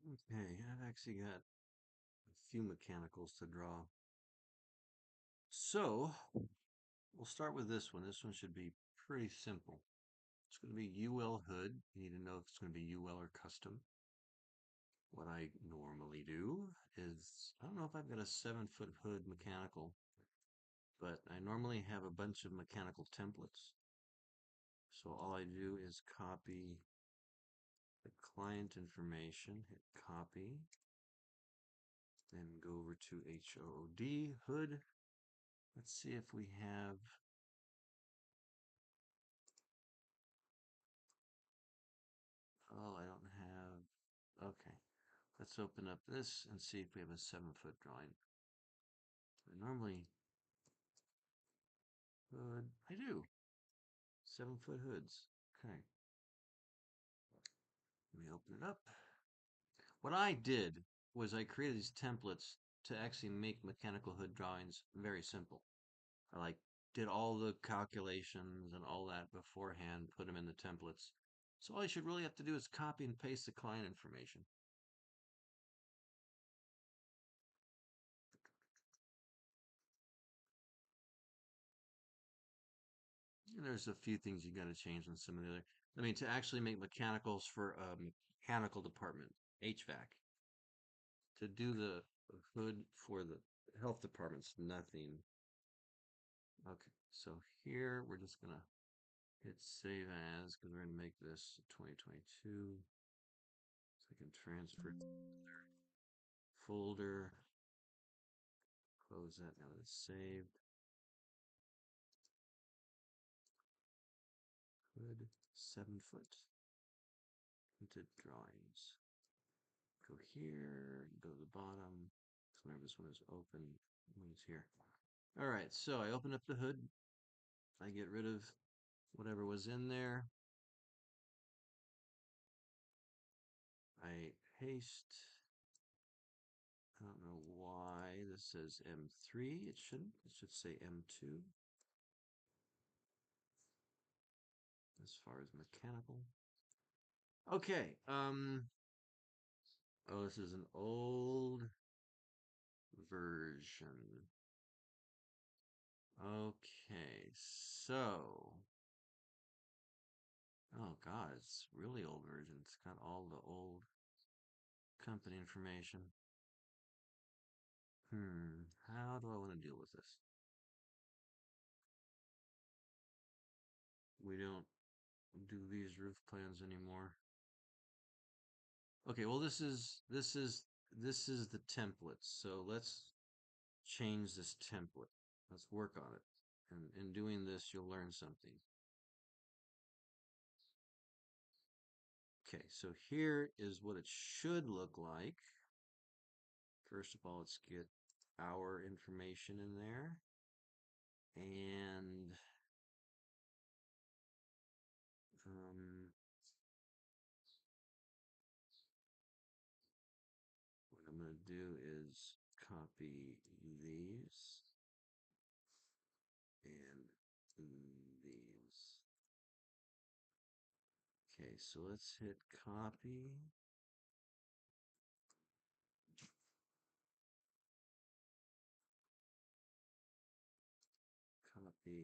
Okay, I've actually got a few mechanicals to draw. So we'll start with this one. This one should be pretty simple. It's going to be UL hood. You need to know if it's going to be UL or custom. What I normally do is, I don't know if I've got a 7-foot hood mechanical, but I normally have a bunch of mechanical templates. So all I do is copy the client information, hit copy, then go over to HOOD, hood. Let's see if we have, oh, I don't have, okay. Let's open up this and see if we have a 7-foot drawing. I normally hood, I do. 7-foot hoods. Okay. Let me open it up. What I did was I created these templates to actually make mechanical hood drawings very simple. I did all the calculations and all that beforehand, put them in the templates. So all you should really have to do is copy and paste the client information. And there's a few things you got to change on some of the other. I mean, to actually make mechanicals for a mechanical department, HVAC, to do the hood for the health department's nothing. Okay, so here we're just gonna hit save as because we're gonna make this 2022. So I can transfer it to another folder. Close that now that it's saved. Hood 7-foot printed drawings. Go here, go to the bottom. So whenever this one is open, when it's here. All right, so I open up the hood. I get rid of whatever was in there. I paste. I don't know why this says M3. It shouldn't. It should say M2 as far as mechanical. Okay. Oh, this is an old version. Okay, so oh God, it's really old version. It's got all the old company information. How do I want to deal with this? We don't do these roof plans anymore. Okay, well this is the template. So let's change this template. Let's work on it. And in doing this, you'll learn something. Okay, so here is what it should look like. First of all, let's get our information in there. And what I'm going to do is copy these and these. Okay, so let's hit copy. Copy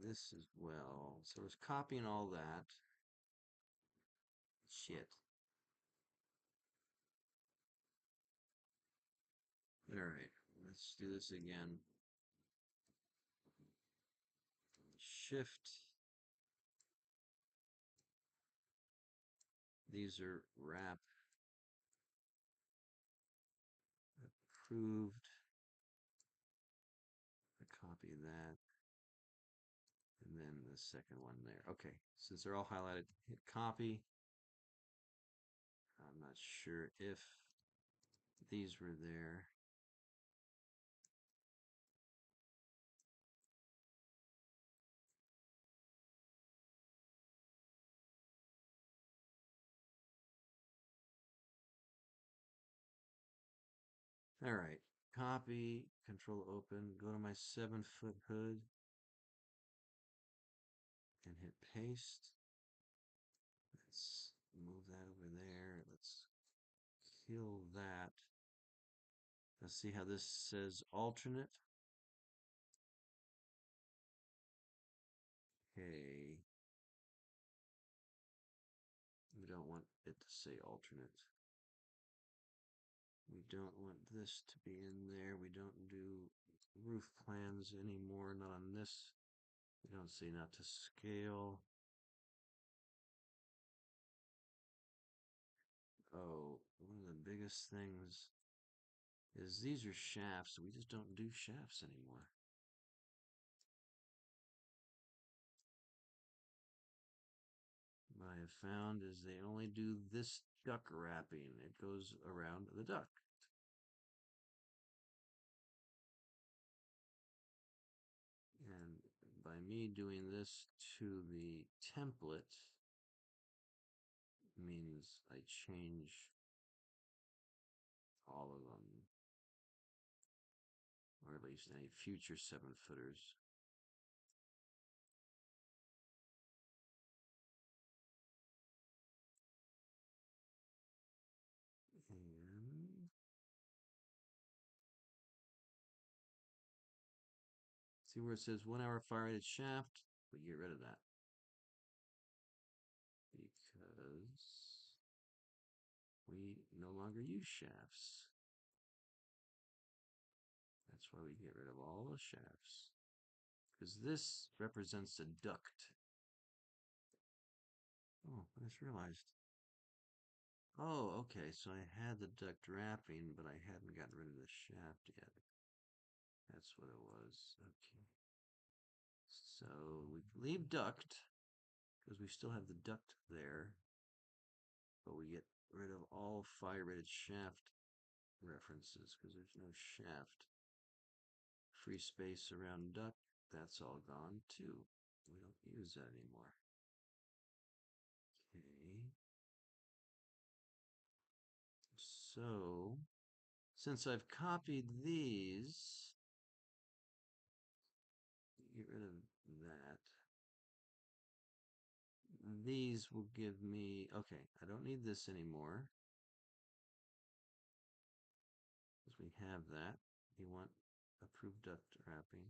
this as well. So it's copying all that. Shit. All right, let's do this again. Shift. These are wrap approved. I copy that. And then the second one there. Okay, since they're all highlighted, hit copy. I'm not sure if these were there. All right, copy, control open, go to my 7-foot hood and hit paste. Let's move that kill that. Let's see how this says alternate. Okay. We don't want it to say alternate. We don't want this to be in there. We don't do roof plans anymore, not on this. We don't say not to scale. Oh, one of the biggest things is these are shafts. We just don't do shafts anymore. What I have found is they only do this duct wrapping. It goes around the duct. And by me doing this to the template means I change all of them, or at least any future 7-footers. And see where it says 1 hour fire rated shaft? We get rid of that because we no longer use shafts. That's why we get rid of all the shafts. Because this represents a duct. Oh, I just realized. Oh, okay, so I had the duct wrapping, but I hadn't gotten rid of the shaft yet. That's what it was. Okay. So we leave duct, because we still have the duct there, but we get rid of all fire rated shaft references, because there's no shaft. Free space around duct, that's all gone too. We don't use that anymore. Okay. So, since I've copied these, get rid of that. These will give me, okay, I don't need this anymore. Because we have that. You want approved duct wrapping.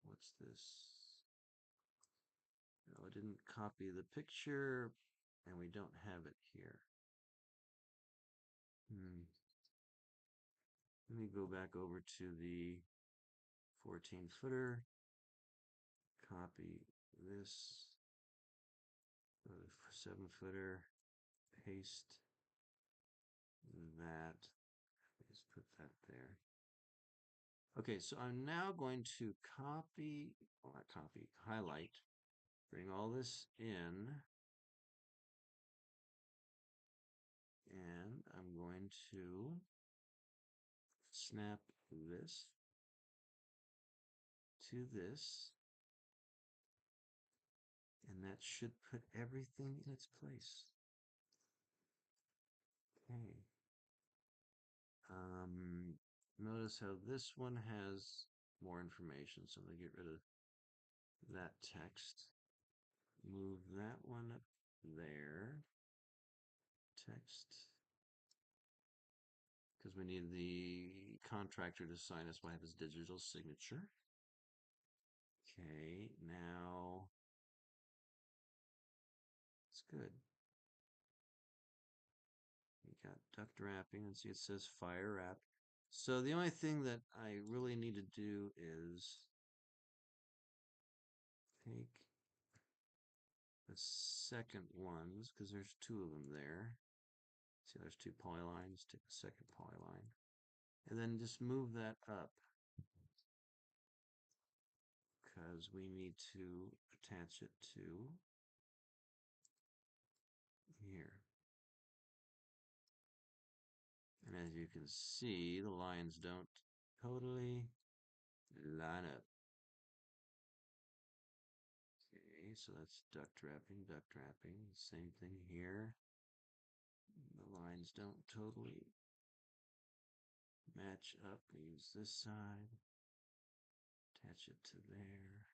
What's this? No, I didn't copy the picture, and we don't have it here. Let me go back over to the 14-footer. Copy this. Go to 7-footer. Paste that. Just put that there. Okay, so I'm now going to copy, well, not copy, highlight, bring all this in, and I'm going to snap this to this, and that should put everything in its place. Okay. Notice how this one has more information, so I'm going to get rid of that text. Move that one up there. Text. Because we need the contractor to sign us. Might have his digital signature. Okay, now it's good. We got duct wrapping, and see it says fire wrap. So the only thing that I really need to do is take the second ones, because there's 2 of them there. See, there's 2 polylines. Take the second polyline. And then just move that up, because we need to attach it to here. And as you can see, the lines don't totally line up. Okay, so that's duct wrapping, duct wrapping. Same thing here. The lines don't totally match up. Use this side. Attach it to there.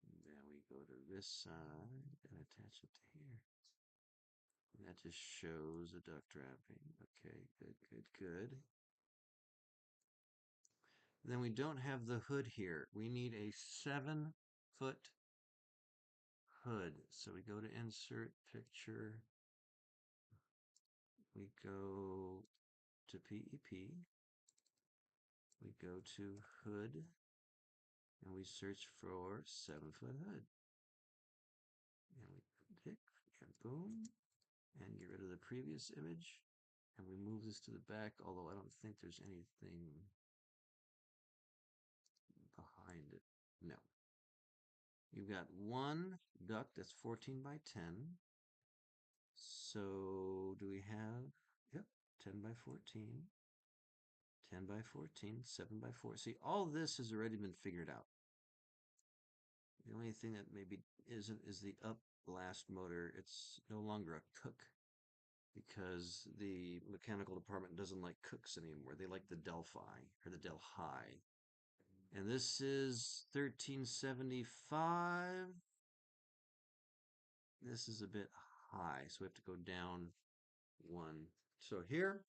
And then we go to this side and attach it to here. That just shows a duct wrapping. Okay, good, good, good. Then we don't have the hood here. We need a 7-foot hood. So we go to insert picture. We go to PEP. We go to hood and we search for 7-foot hood. And we pick and boom and get rid of the previous image. And we move this to the back, although I don't think there's anything behind it. No. You've got one duct that's 14 by 10. So do we have, yep, 10 by 14, 10 by 14, 7 by 4. See, all this has already been figured out. The only thing that maybe isn't is the up blast motor. It's no longer a cook because the mechanical department doesn't like cooks anymore. They like the Delphi or the Delhi. And this is 1375. This is a bit high, so we have to go down one. So here,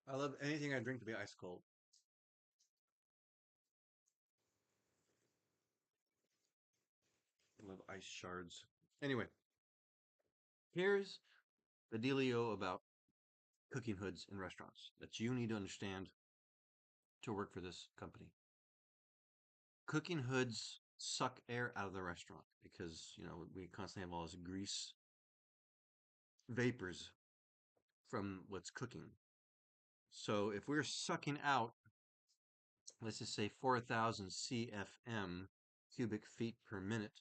I love anything I drink to be ice cold. I love ice shards. Anyway, here's the dealio about cooking hoods in restaurants that you need to understand to work for this company. Cooking hoods suck air out of the restaurant because, we constantly have all this grease vapors from what's cooking. So if we're sucking out, let's just say 4,000 CFM, cubic feet per minute,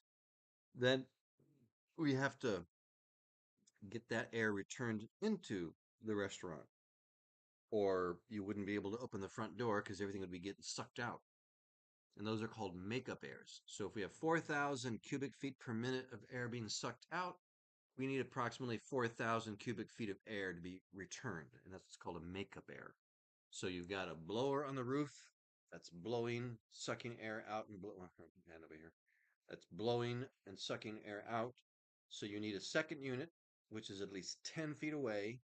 then we have to get that air returned into the restaurant. Or you wouldn't be able to open the front door because everything would be getting sucked out. And those are called makeup airs. So if we have 4,000 cubic feet per minute of air being sucked out, we need approximately 4,000 cubic feet of air to be returned. And that's what's called a makeup air. So you've got a blower on the roof that's blowing, sucking air out and blowing. Hand over here. That's blowing and sucking air out. So you need a second unit, which is at least 10 feet away,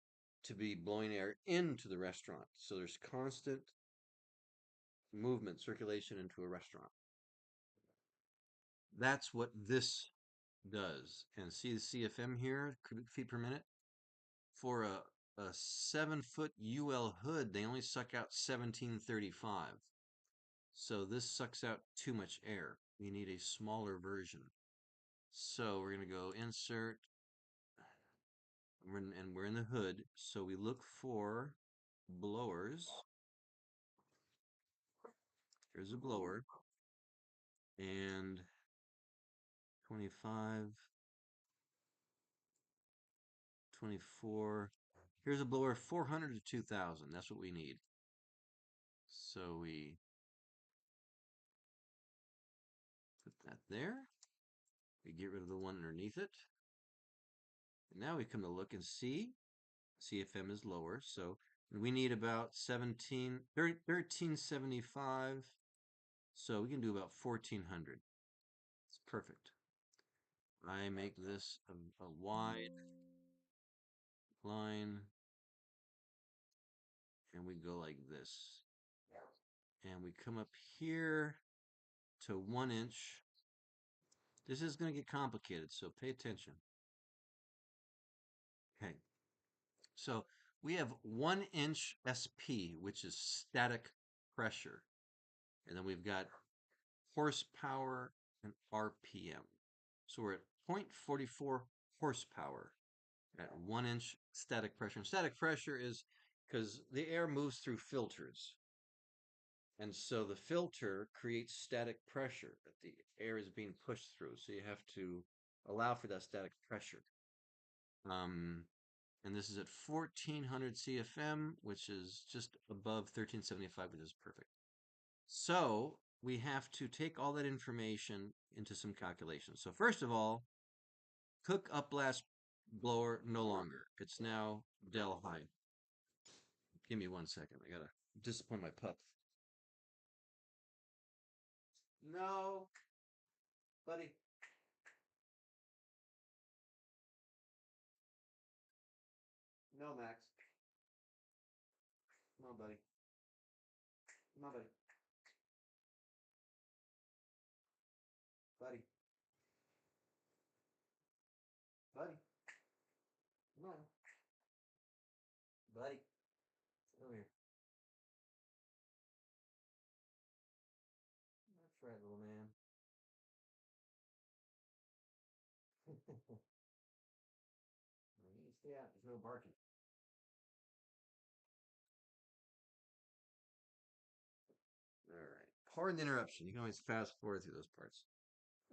to be blowing air into the restaurant. So there's constant movement, circulation into a restaurant. That's what this does. And see the CFM here, cubic feet per minute? For a 7-foot UL hood, they only suck out 1735. So this sucks out too much air. We need a smaller version. So we're going to go insert, and we're in the hood. So we look for blowers. Here's a blower. And 25, 24. Here's a blower 400 to 2000. That's what we need. So we put that there. We get rid of the one underneath it. And now we come to look and see. CFM is lower. So we need about 1375. So we can do about 1400. It's perfect. I make this a wide line. And we go like this. And we come up here to 1 inch. This is going to get complicated, so pay attention. Okay. So we have 1 inch SP, which is static pressure. And then we've got horsepower and RPM. So we're at 0.44 horsepower at 1 inch static pressure. And static pressure is because the air moves through filters. And so the filter creates static pressure that the air is being pushed through. So you have to allow for that static pressure. And this is at 1400 CFM, which is just above 1375, which is perfect. So we have to take all that information into some calculations. So first of all, cook up blast blower no longer. It's now Del High. Give me 1 second. I gotta discipline my pup. No, buddy. No, Max. Come on, buddy. Come on, buddy. Buddy. Buddy. Come on. Buddy. Come here. That's right, little man. Stay out. There's no barking. All right. Pardon the interruption. You can always fast forward through those parts.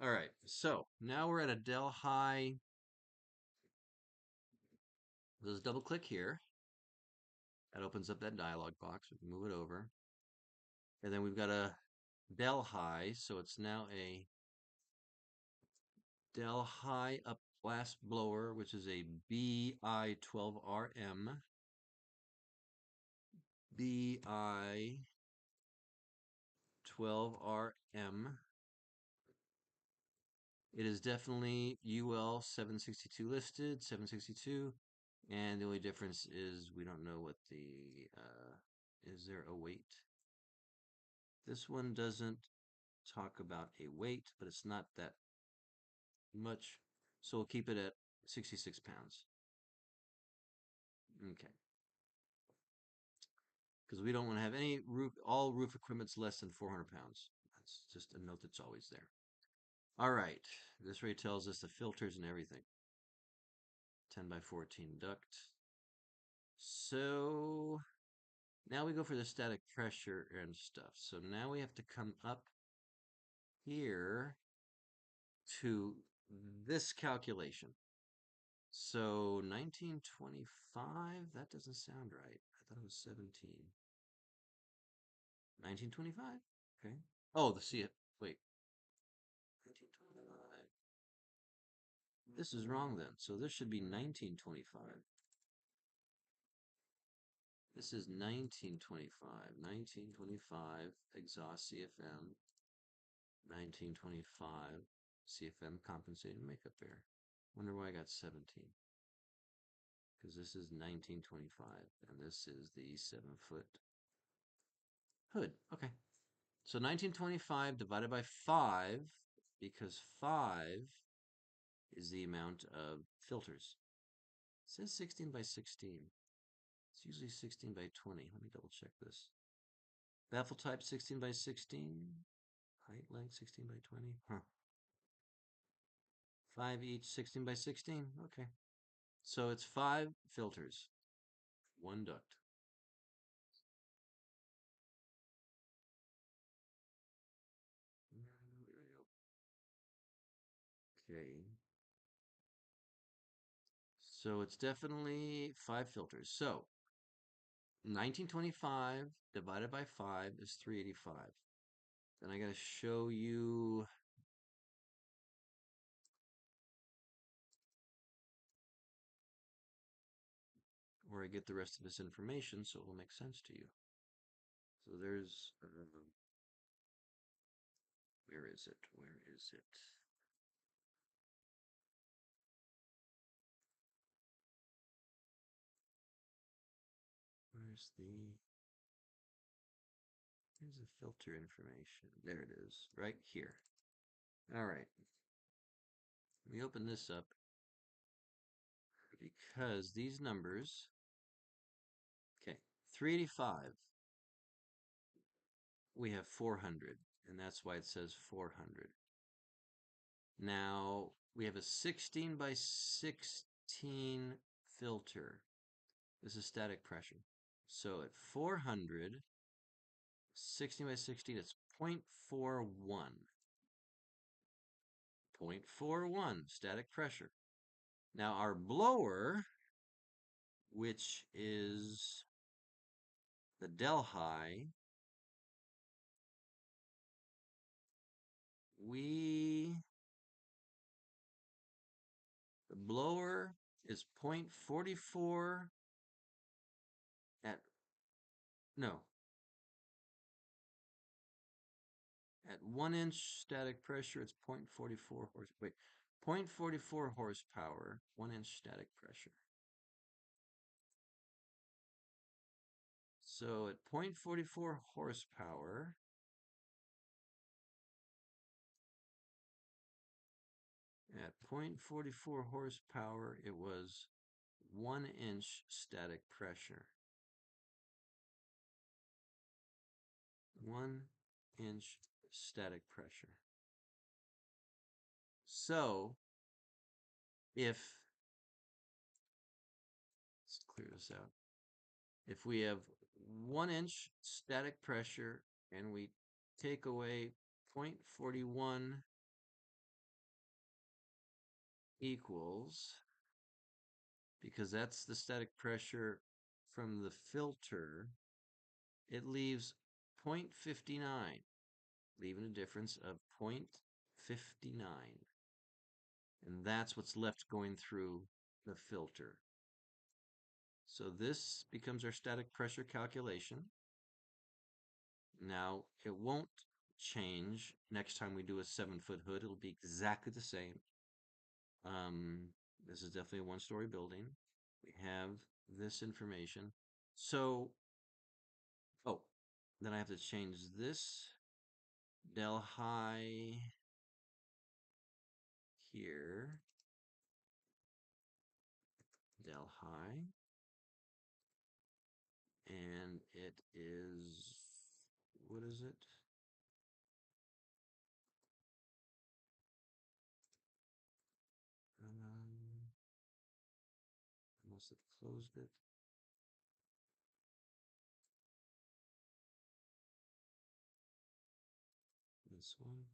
All right. So now we're at a Del High. Let's double click here. That opens up that dialog box. We can move it over. And then we've got a Del High. So it's now a Del High up blast blower, which is a BI12RM. BI12RM. It is definitely UL 762 listed, 762. And the only difference is we don't know what the, is there a weight? This one doesn't talk about a weight, but it's not that much. So we'll keep it at 66 pounds. Okay. Because we don't want to have any roof, all roof equipment's less than 400 pounds. That's just a note that's always there. All right. This rate tells us the filters and everything. 10 by 14 duct. So now we go for the static pressure and stuff. So now we have to come up here to this calculation. So 1925, that doesn't sound right. I thought it was 17. 1925? Okay. Oh, wait. 1925. This is wrong then. So this should be 1925. This is 1925. 1925 exhaust CFM. 1925 CFM compensated makeup air. Wonder why I got 17. Because this is 1925 and this is the 7-foot hood. Okay. So 1925 divided by 5, because 5 is the amount of filters. It says 16 by 16. It's usually 16 by 20. Let me double check this. Baffle type 16 by 16. Height length 16 by 20. Huh. 5 each, 16 by 16. Okay. So it's 5 filters, 1 duct. Okay. So it's definitely 5 filters. So 1925 divided by 5 is 385. Then I got to show you where I get the rest of this information so it will make sense to you. So there's, where is it? Where is it? Where's here's the filter information. There it is, right here. All right. Let me open this up because these numbers, okay, 385, we have 400, and that's why it says 400. Now, we have a 16 by 16 filter. This is static pressure. So at 400, 16 by 16, it's 0.41. 0.41 static pressure. Now our blower which is the del high, the blower is 0.44 at, no, at 1 inch static pressure, it's 0.44 wait, 0.44 horsepower, 1 inch static pressure. So at 0.44 horsepower, at 0.44 horsepower, it was 1 inch static pressure. 1 inch static pressure. So if, let's clear this out. If we have 1 inch static pressure and we take away 0.41 equals, because that's the static pressure from the filter, it leaves 0.59, leaving a difference of 0.59. And that's what's left going through the filter. So this becomes our static pressure calculation. Now, it won't change next time we do a 7-foot hood. It'll be exactly the same. This is definitely a one-story building. We have this information. So, oh, then I have to change this del high here. Del high. And it is, what is it? I must have closed it. This one.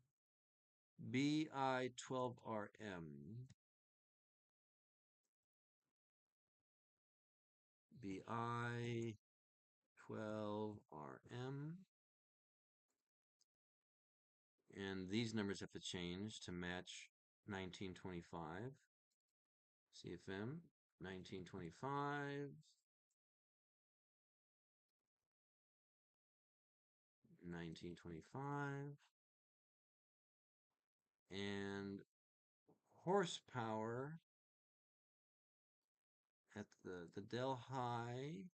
BI12RM. BI12RM. And these numbers have to change to match 1925. CFM 1925. 1925. And horsepower at the del high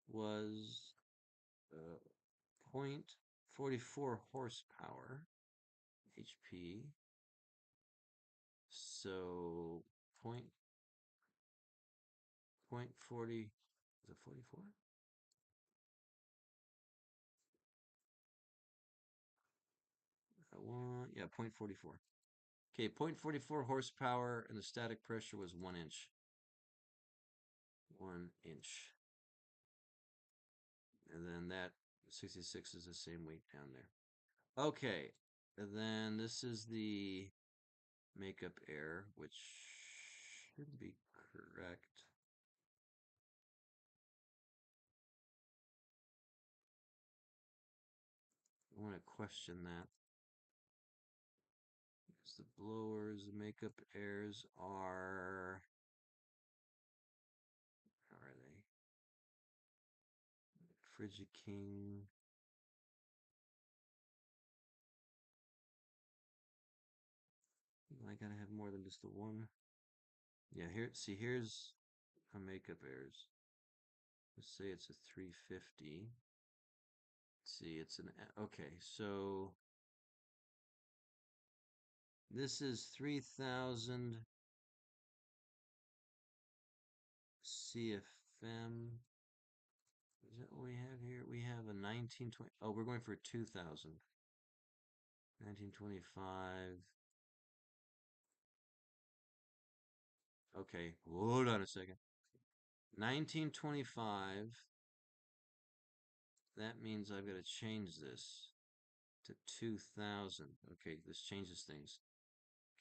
was 0.44 horsepower HP. So point 40, is it 44? Yeah, 0.44. Okay, 0.44 horsepower and the static pressure was 1 inch. 1 inch. And then that 66 is the same weight down there. Okay, and then this is the makeup error, which should be correct. I want to question that. Because the blowers, the makeup errors are, how are they? Frigid King. I gotta have more than just the one. Yeah, here, see, here's a makeup errors. Let's say it's a 350. Let's see, it's an, okay, so this is 3000 CFM. Is that what we have here? We have a 1920. Oh, we're going for 2000. 1925. Okay, hold on a second. 1925. That means I've got to change this to 2000. Okay, this changes things.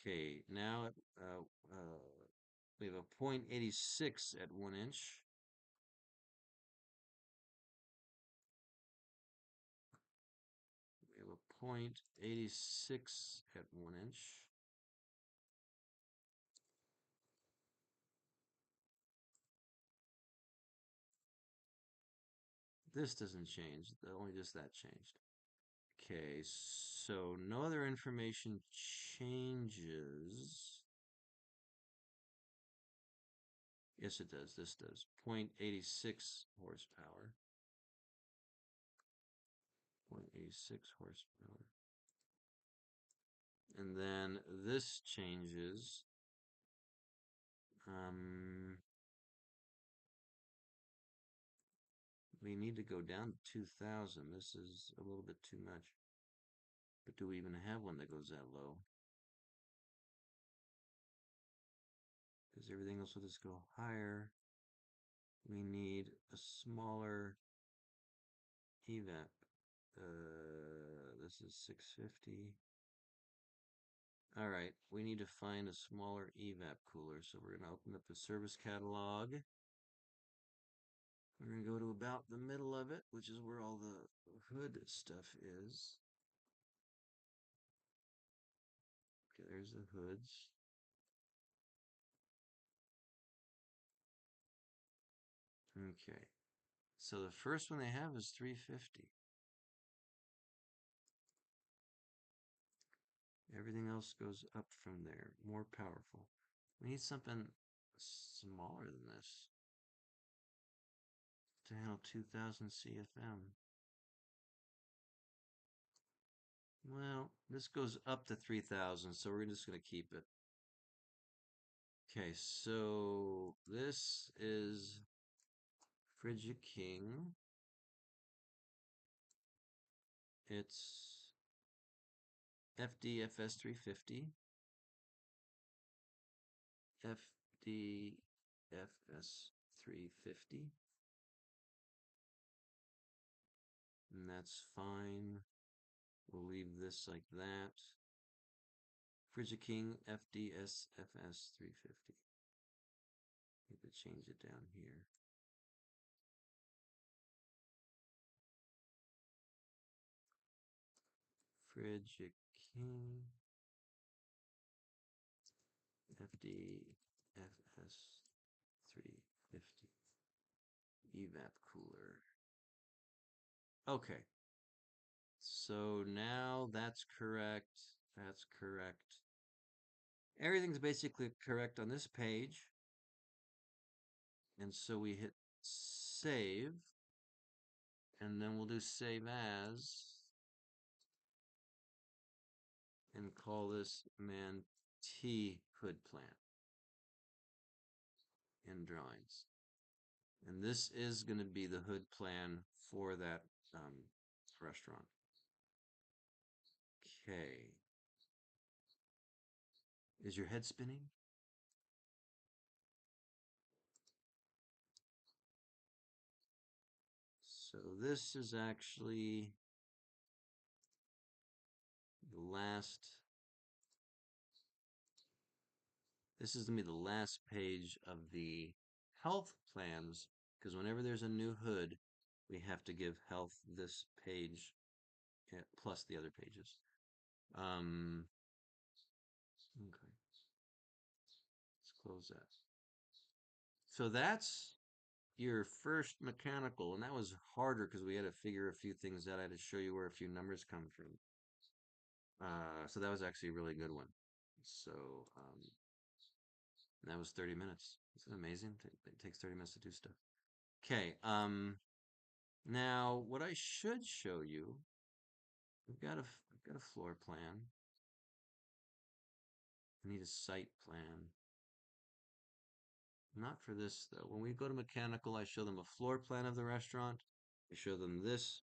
Okay, now we have a 0.86 at 1 inch. 0.86 at 1 inch. This doesn't change, only just that changed. Okay, so no other information changes. Yes, it does. This does. 0.86 horsepower. 0.86 horsepower. And then this changes. We need to go down to 2,000. This is a little bit too much. But do we even have one that goes that low? Because everything else will just go higher. We need a smaller evap. This is 650. All right, we need to find a smaller evap cooler. So we're going to open up the service catalog. We're going to go to about the middle of it, which is where all the hood stuff is. Okay, there's the hoods. Okay, so the first one they have is 350. Everything else goes up from there, more powerful. We need something smaller than this to handle 2000 CFM. Well, this goes up to 3000, so we're just going to keep it. Okay, so this is Frigid King. It's FDFS 350. FDFS 350. And that's fine. We'll leave this like that. Frigid King FDSFS 350. Need to change it down here. Frigid King FDFS 350 evap cooler. Okay. So now that's correct. That's correct. Everything's basically correct on this page. And so we hit save. And then we'll do save as. And call this man T hood plan in drawings. And this is going to be the hood plan for that restaurant. Okay. Is your head spinning? So this is actually the last. This is going to be the last page of the health plans, because whenever there's a new hood, we have to give health this page plus the other pages. Okay. Let's close that. So that's your first mechanical, and that was harder because we had to figure a few things out. I had to show you where a few numbers come from. So that was actually a really good one. So that was 30 minutes. Isn't it amazing? It takes 30 minutes to do stuff. Okay. Now what I should show you, I've got a floor plan. I need a site plan. Not for this though. When we go to mechanical, I show them a floor plan of the restaurant. I show them this.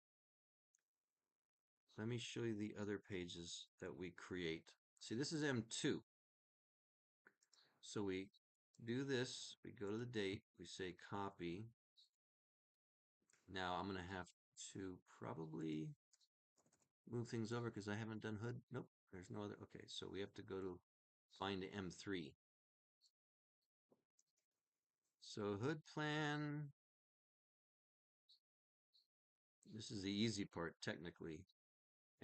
Let me show you the other pages that we create. See, this is M2. So we do this, we go to the date, we say copy. Now I'm going to have to probably move things over because I haven't done hood. Nope, there's no other. Okay, so we have to go to find M3. So hood plan. This is the easy part technically.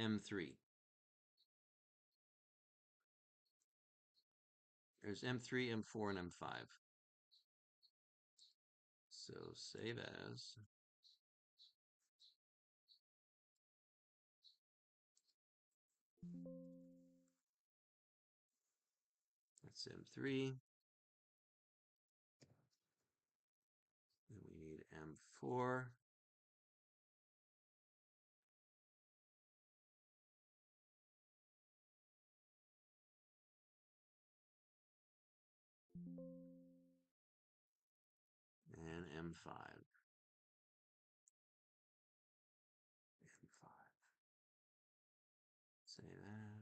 M3. There's M3, M4, and M5. So save as. That's M3. Then we need M4. And M5. M5. Save that.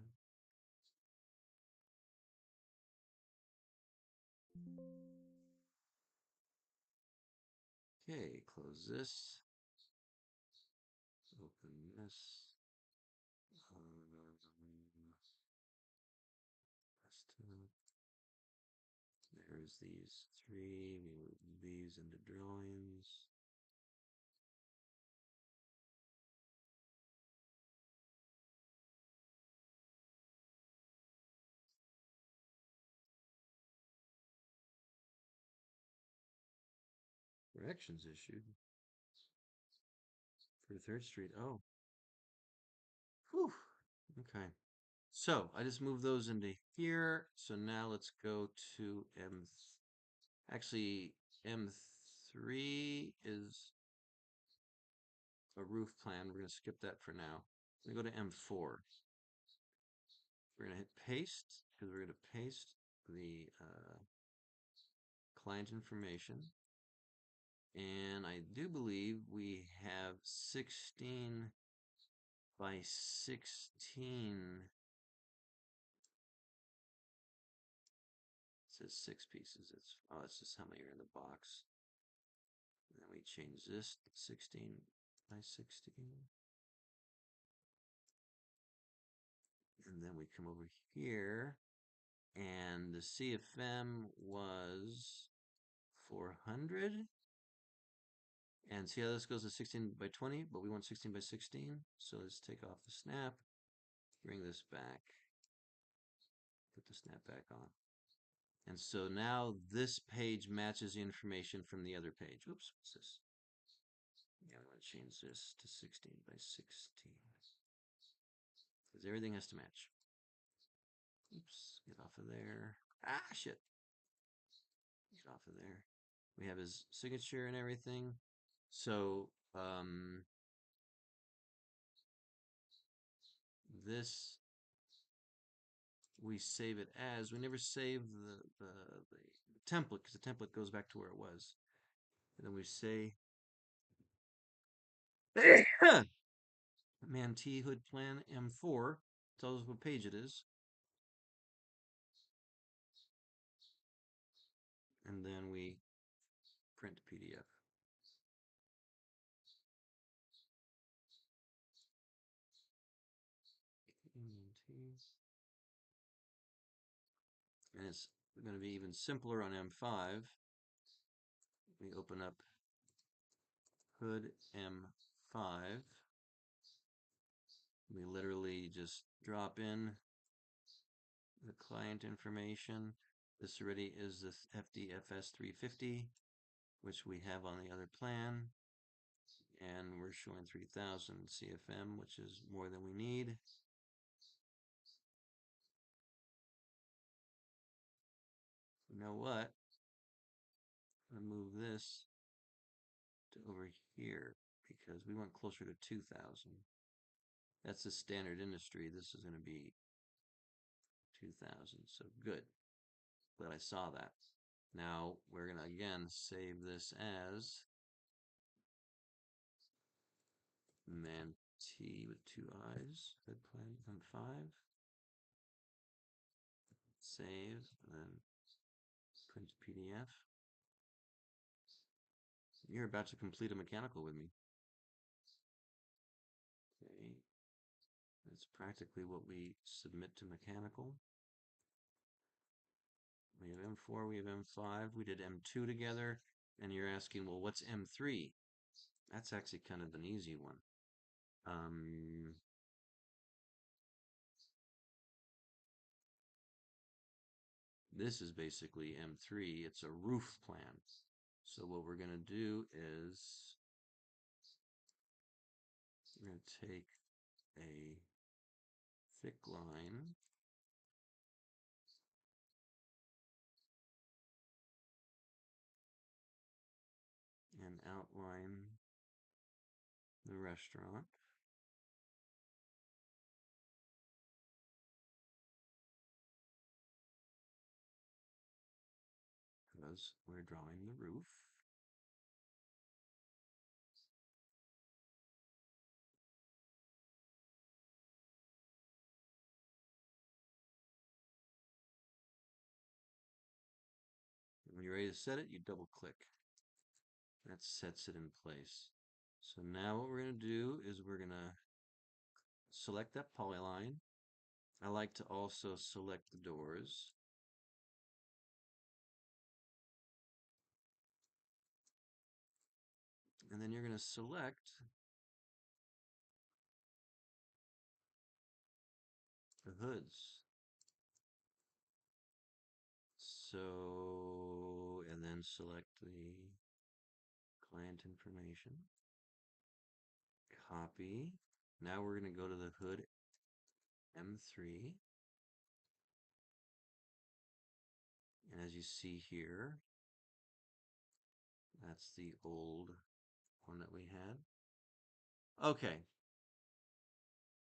Okay, close this. Open this. There's these three. We move these into drawings. Corrections issued for 3rd Street. Oh, whew. Okay. So I just moved those into here. So now let's go to M. Actually, M3 is a roof plan. We're going to skip that for now. We're going to go to M4. We're going to hit paste because we're going to paste the client information. And I do believe we have 16 by 16. It says 6 pieces. It's just how many are in the box. And then we change this to 16 by 16. And then we come over here, and the CFM was 400. And see how this goes to 16 by 20, but we want 16 by 16. So let's take off the snap, bring this back, put the snap back on. And so now this page matches the information from the other page. Oops, what's this? Yeah, I want to change this to 16 by 16. Because everything has to match. Oops, get off of there. Ah, shit. Get off of there. We have his signature and everything. So, this, we save it as, we never save the template because the template goes back to where it was. And then we say, Mantee Hood Plan M4 tells us what page it is. And then we print PDF. And it's going to be even simpler on M5. We open up Hood M5. We literally just drop in the client information. This already is the FDFS 350, which we have on the other plan. And we're showing 3000 CFM, which is more than we need. You know what? I'm going to move this to over here because we went closer to 2000. That's the standard industry. This is going to be 2000. So good. Glad I saw that. Now we're going to again save this as Mantee with 2 eyes. Hood plan M5. Save, and then print PDF. You're about to complete a mechanical with me. Okay. That's practically what we submit to mechanical. We have M4, we have M5, we did M2 together, and you're asking, well, what's M3? That's actually kind of an easy one. This is basically M3. It's a roof plan. So what we're going to do is we're going to take a thick line and outline the restaurant. Because we're drawing the roof. When you're ready to set it, you double click. That sets it in place. So now what we're going to do is we're going to select that polyline. I like to also select the doors. And then you're going to select the hoods. So, and then select the client information. Copy. Now we're going to go to the hood M3. And as you see here, that's the old one that we had. Okay.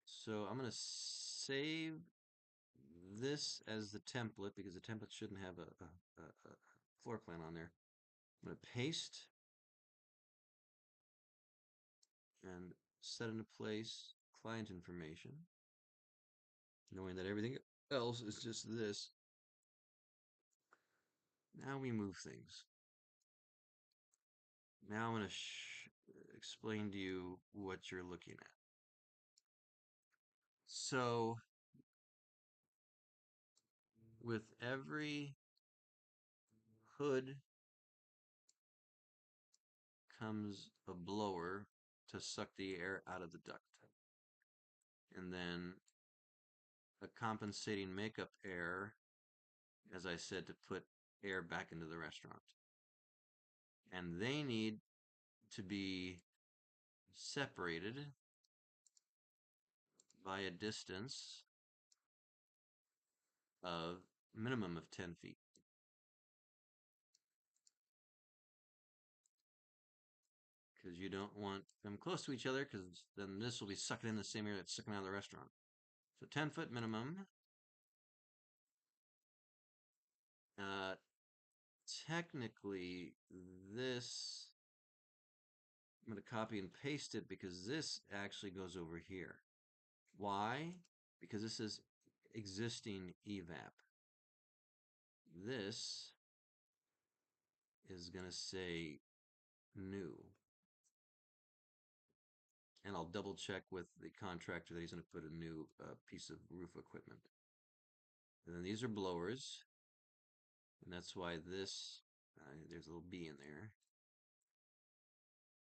So I'm going to save this as the template because the template shouldn't have a floor plan on there. I'm going to paste and set into place client information, knowing that everything else is just this. Now we move things. Now I'm going to explain to you what you're looking at. So with every hood comes a blower to suck the air out of the duct. And then a compensating makeup air, as I said, to put air back into the restaurant. And they need to be separated by a distance of minimum of 10 feet. Because you don't want them close to each other, because then this will be sucking in the same air that's sucking out of the restaurant. So 10-foot minimum. Uh, Technically, this, I'm going to copy and paste it because this actually goes over here. Why? Because this is existing evap. This is going to say new. And I'll double check with the contractor that he's going to put a new piece of roof equipment. And then these are blowers. And that's why this, there's a little B in there.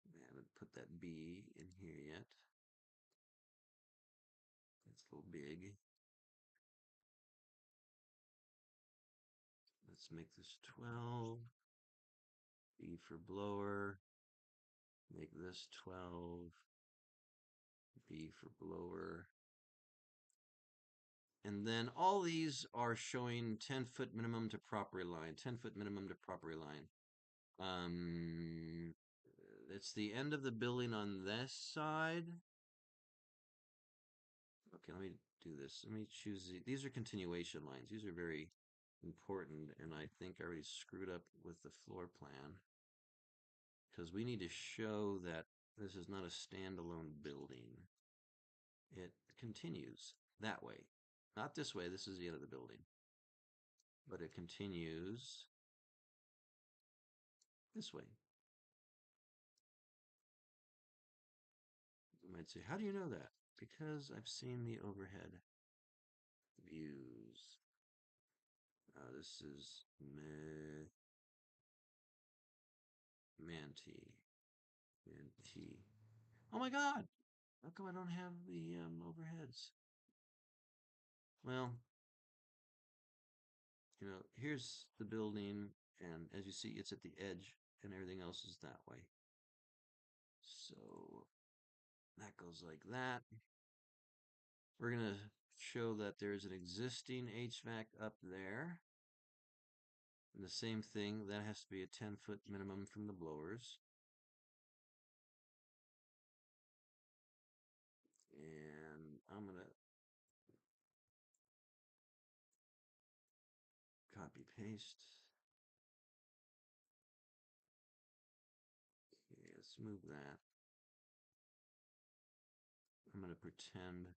I haven't put that B in here yet. It's a little big. Let's make this 12. B for blower. Make this 12. B for blower. And then all these are showing 10-foot minimum to property line, 10-foot minimum to property line. It's the end of the building on this side. Okay, let me do this. Let me choose these are continuation lines. These are very important, and I think I already screwed up with the floor plan because we need to show that this is not a standalone building. It continues that way. Not this way, this is the end of the building. But it continues this way. You might say, how do you know that? Because I've seen the overhead views. This is Manti. Oh my God! How come I don't have the overheads? Well, here's the building, and as you see, it's at the edge, and everything else is that way. So that goes like that. We're going to show that there's an existing HVAC up there. And the same thing, that has to be a 10-foot minimum from the blowers. And I'm going to copy paste. Okay, let's move that. I'm going to pretend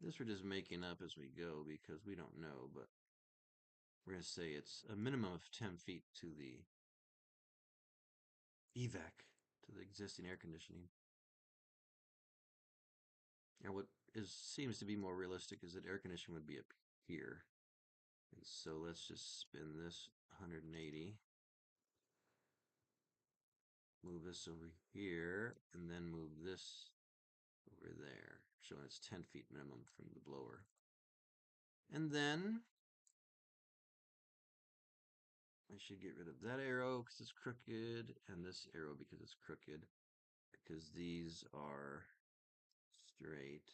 this we're just making up as we go because we don't know, but we're going to say it's a minimum of 10 feet to the evac, to the existing air conditioning. And what seems to be more realistic is that air conditioning would be up here. And so let's just spin this 180. Move this over here, and then move this over there, showing it's 10 feet minimum from the blower. And then I should get rid of that arrow because it's crooked, and this arrow because it's crooked, because these are straight.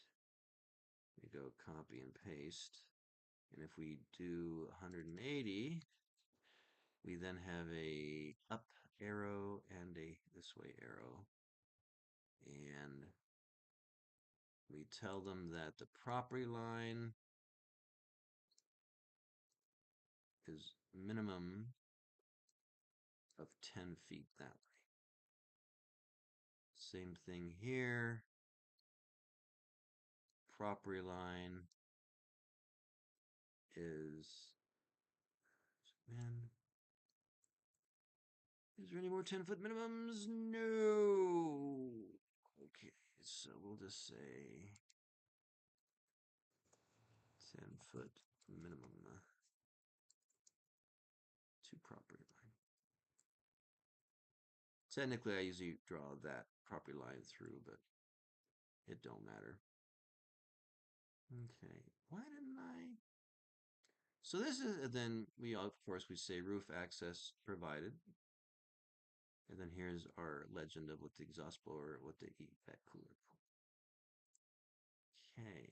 We go copy and paste. And if we do 180, we then have a up arrow and a this way arrow. And we tell them that the property line is minimum of 10 feet that way. Same thing here. Property line is, man, is there any more 10-foot minimums? No. Okay, so we'll just say 10-foot minimum to property line. Technically, I usually draw that property line through, but it don't matter. Okay, why didn't I? So this is, then we, of course, we say roof access provided. And then here's our legend of what the exhaust blower, what the HVAC cooler. Okay.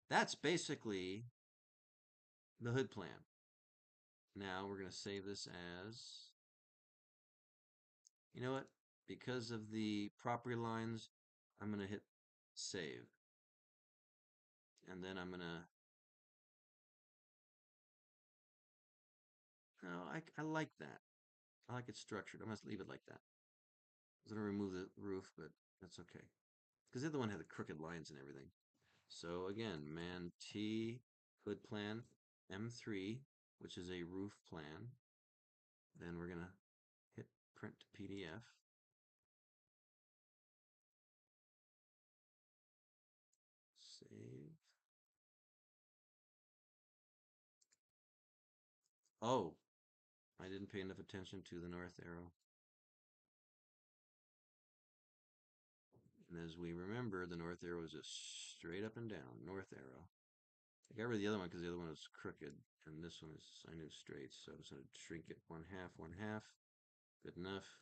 That's basically the hood plan. Now we're going to save this as, you know what? Because of the property lines, I'm going to hit save. And then I'm going to, no, I like that. I like it structured. I must leave it like that. I was going to remove the roof, but that's okay. Because the other one had the crooked lines and everything. So again, man T hood plan M3, which is a roof plan. Then we're going to hit print to PDF. Save. Oh, I didn't pay enough attention to the north arrow. And as we remember, the north arrow is just straight up and down, north arrow. I got rid of the other one because the other one was crooked, and this one is, I knew, straight. So I'm just going to shrink it 1/2. Good enough.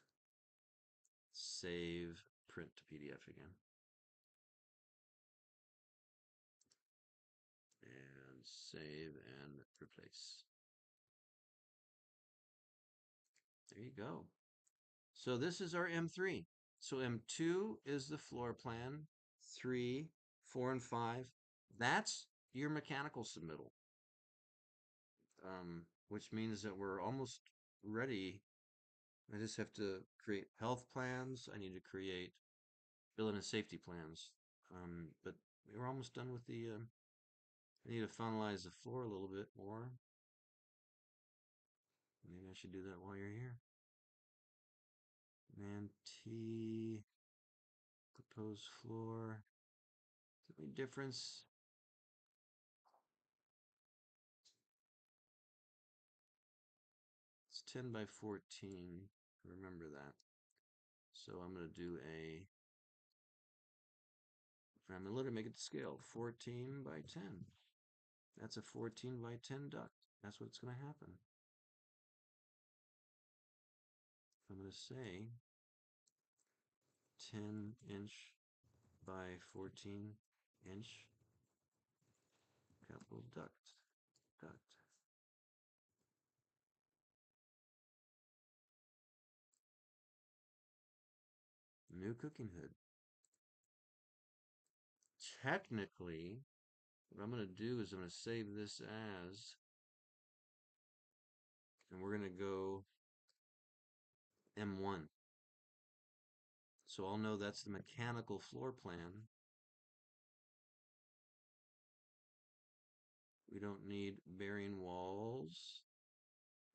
Save, print to PDF again. And save and replace. There you go. So this is our M3. So M2 is the floor plan, 3, 4, and 5. That's your mechanical submittal, which means that we're almost ready. I just have to create health plans. I need to create building and safety plans. But we're almost done with the, I need to finalize the floor a little bit more. Maybe I should do that while you're here. Man T, proposed floor. Is there any difference? It's 10 by 14. Remember that. So I'm going to do I'm going to literally make it to scale, 14 by 10. That's a 14 by 10 duct. That's what's going to happen. I'm going to say 10-inch by 14-inch couple duct. New cooking hood. Technically, what I'm going to do is I'm going to save this as, and we're going to go M1. So I'll know that's the mechanical floor plan. We don't need bearing walls.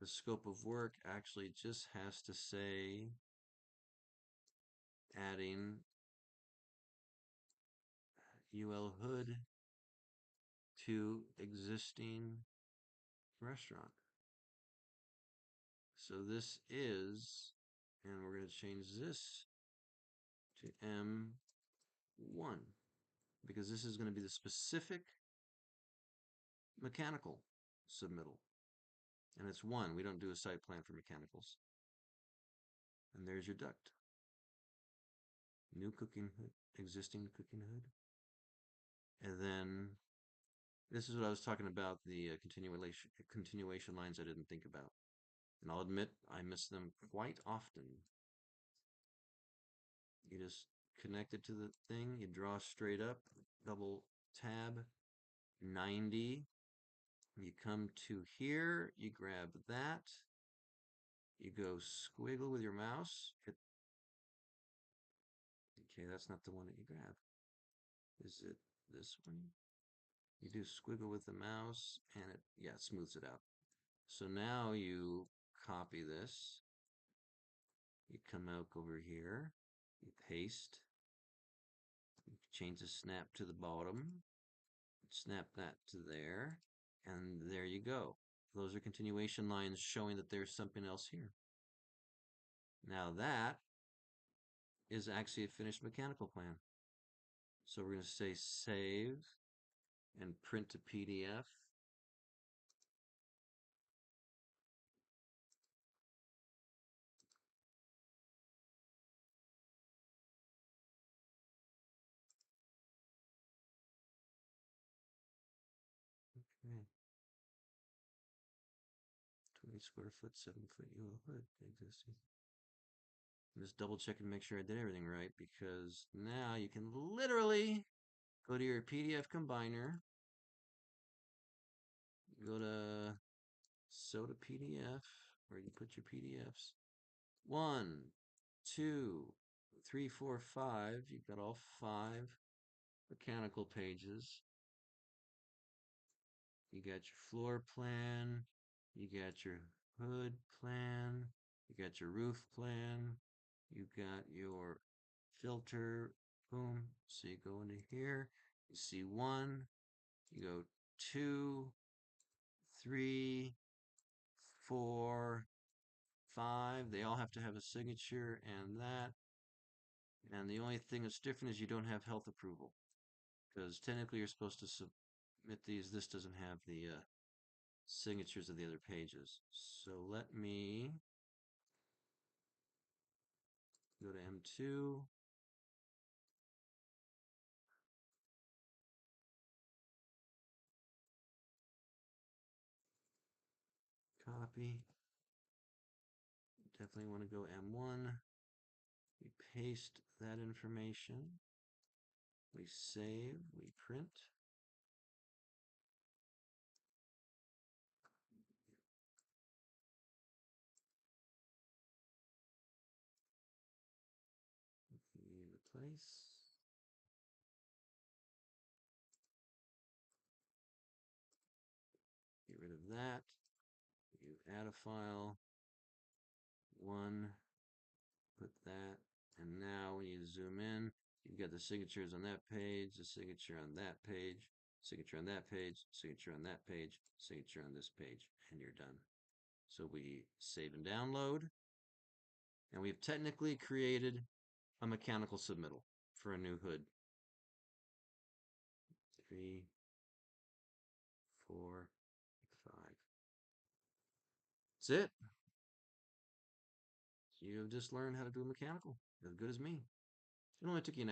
The scope of work actually just has to say adding UL hood to existing restaurant. So this is, and we're going to change this to M1 because this is going to be the specific mechanical submittal. And it's 1. We don't do a site plan for mechanicals. And there's your duct. New cooking hood, existing cooking hood. And then this is what I was talking about, the continuation lines I didn't think about. And I'll admit I miss them quite often. You just connect it to the thing, you draw straight up, double tab, 90. You come to here, you grab that, you go squiggle with your mouse. Okay, that's not the one that you grab. Is it this one? You do squiggle with the mouse and it smooths it out. So now you copy this, you come out over here, you paste, you change the snap to the bottom, snap that to there, and there you go. Those are continuation lines showing that there's something else here. Now that is actually a finished mechanical plan. So we're going to say save and print to PDF. Okay. 20 square foot, 7-foot UL hood existing. I'm just double check and make sure I did everything right because now you can literally go to your PDF combiner, go to Soda PDF, where you put your PDFs. 1, 2, 3, 4, 5. You've got all 5 mechanical pages. You got your floor plan, you got your hood plan, you got your roof plan, you got your filter, boom. So you go into here, you see 1, you go 2, 3, 4, 5. They all have to have a signature and that. And the only thing that's different is you don't have health approval. Because technically you're supposed to submit these. This doesn't have the signatures of the other pages. So let me go to M2. Copy. Definitely want to go M1. We paste that information. We save. We print. We replace. Get rid of that. You add a file. 1. Put that. And now when you zoom in, you've got the signatures on that page, the signature on that page, signature on that page, signature on that page, signature on this page, and you're done. So we save and download, and we've technically created a mechanical submittal for a new hood. 3, 4, 5. That's it. You just learned how to do a mechanical as good as me. It only took you an